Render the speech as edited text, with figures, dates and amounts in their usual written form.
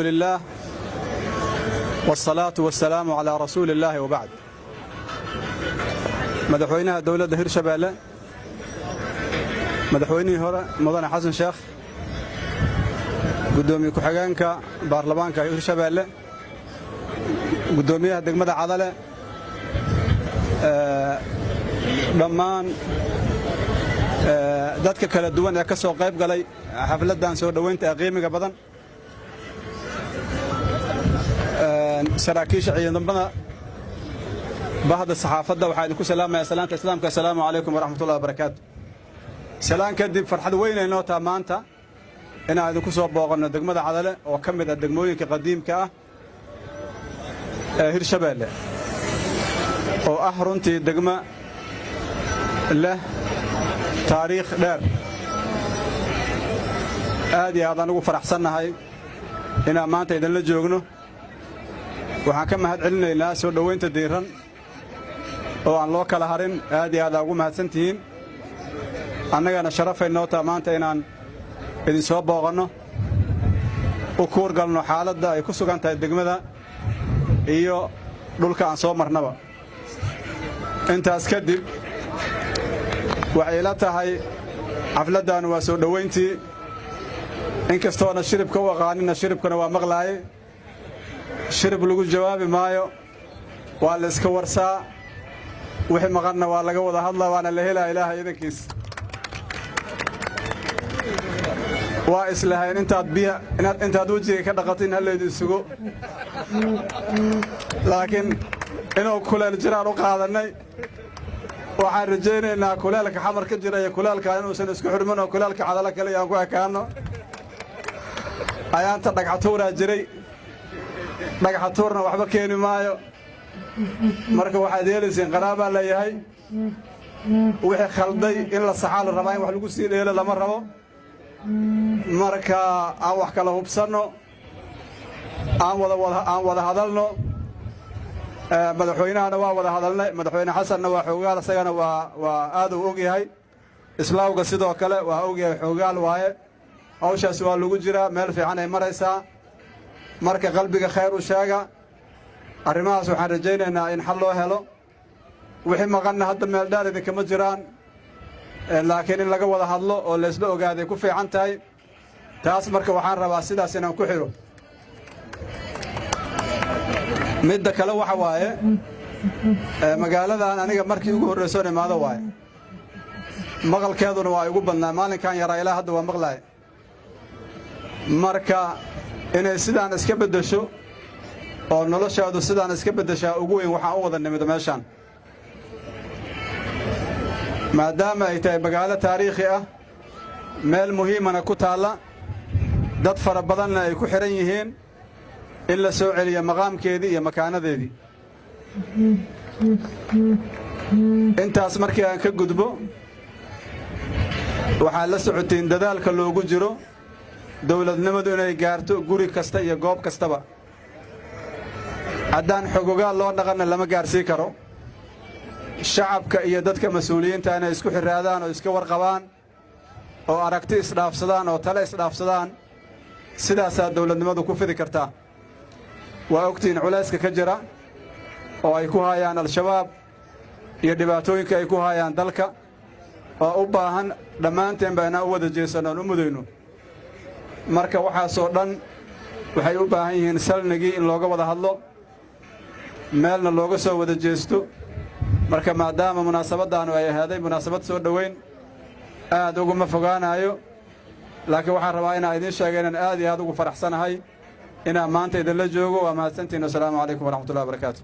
لله والصلاة والسلام على رسول الله وبعد. مدحوينها دولة هيرشبيله مدحويني هورا مدن حسن شيخ قدومي كحجانك بارلمانك هيرشبيله قدوميها دقمة عضلة dhammaan dadka kala duwan ee ka soo qayb galay xafladan soo dhaweynta qiimiga badan saraakiisha ciidamada bahda saxaafadda waxaan idinku salaamayaa salaanta islaamka assalaamu calaykum waraxmatullaahi wabarakaatu. salaan kadib farxad weyn ay noo tahay maanta inaan idinku soo booqanno degmada Cadale oo ka mid ah degmooyinka qadiimka ah ee Hirshabeelle oo ah runtii degmo leh taariikh dheer. aad iyo aad aan ugu faraxsannahay inaan maanta idinla joogno. waxaan ka mahad celinaynaa soo dhaweynta diiran oo aan loo kala harin. aad iyo aad ugu mahadsantihiin. annagana sharafay noo tahay maanta inaan idin soo booqanno u kuur galno xaaladda ay ku sugan tahay degmada iyo dhulka aan soo marnaba. intaas kadib waxay ila tahay xafladan waa soo dhaweyntii inkastoona shiribka u aqaanina shiribkana waa maqlaaye. shirib lagu jawaabi maayo, waa la iska warsaa, wixii maqanna waa laga wada hadlaa, waana la helaa ilaahay idankiis. waa islahayn intaad wejiga ka dhaqatin halleydin sugo, laakiin inuu kuleel jiraan u qaadannay. waxaan rajaynaynaa kuleelka xamar ka jira iyo kuleelkaan inuusan isku xidhmin oo kuleelka Cadale kale aan ku ekaanno. ayaanta dhagxatuuraa jiray, dhagxatuurna waxba keeni maayo. marka waxaad yeelaysiin qaraabaa leeyahay. wixii khalday in la saxaa la rabaa, in wax lagu sii dheelo lama rabo. marka aan wax kala hubsanno, aan wada hadalno. madaxweynahana waa wada hadalnay. madaxweyne xasanna waa xoogaal, isagana waa aad u og yahay. islaawga sidoo kale waa og yahay, xoogaal waaye. hawshaas waa lagu jiraa, meel fiican ay maraysaa. marka qalbiga khayr u sheega. arrimahaas waxaan rajaynaynaa in xal loo helo. wixii maqanna hadda meel dheer idinkama jiraan, laakiin in laga wada hadlo oo laysla ogaaday ku fiican tahay. taas marka waxaan rabaa sidaas inaan ku xidho. midda kale waxa waaye magaaladan aniga markii ugu horraysoon imaado waaye. maqalkeeduna waa igu badnaa. maalinkan yaraa ilaa hadda waa maqlaay. marka inay sidaan iska beddesho oo noloshaadu sidaan iska beddeshaa ugu weyn waxaan u wada nimid meeshaan, maadaama ay tahay magaalo taariikhi ah, meel muhiimana ku taalla, dad fara badanna ay ku xidhan yihiin, in la soo celiyo maqaamkeedii iyo makaanadeedii. intaas markii aan ka gudbo, waxaad la socotiin dadaalka loogu jiro dawladnimadu inay gaarto guri kasta iyo goob kastaba. haddaan xogogaal loo dhaqanna lama gaarsii karo. shacabka iyo dadka mas-uuliyiinta inay isku xiraadaan oo iska warqabaan oo aragti isdhaafsadaan oo tale isdhaafsadaan, sidaasaa dawladnimadu ku fidi kartaa. waa ogtiin culayska ka jira oo ay ku hayaan al-shabaab iyo dhibaatooyinka ay ku hayaan dalka, oo u baahan dhammaanteenba inaan u wada jeesanno oon u mudayno. marka waxaasoo dhan waxay u baahan yihiin salnigii in looga wada hadlo, meelna looga soo wada jeesto. marka maadaama munaasabaddaanu ay ahaaday munaasabad soo dhoweyn, aad uguma fogaanayo, laakiin waxaan rabaa inaan idiin sheega inaan aad iyo aad ugu faraxsanahay inaan maanta idinla joogo. waa mahadsantihiin. wassalaamu calaykum waraxmatullahi wabarakaatu.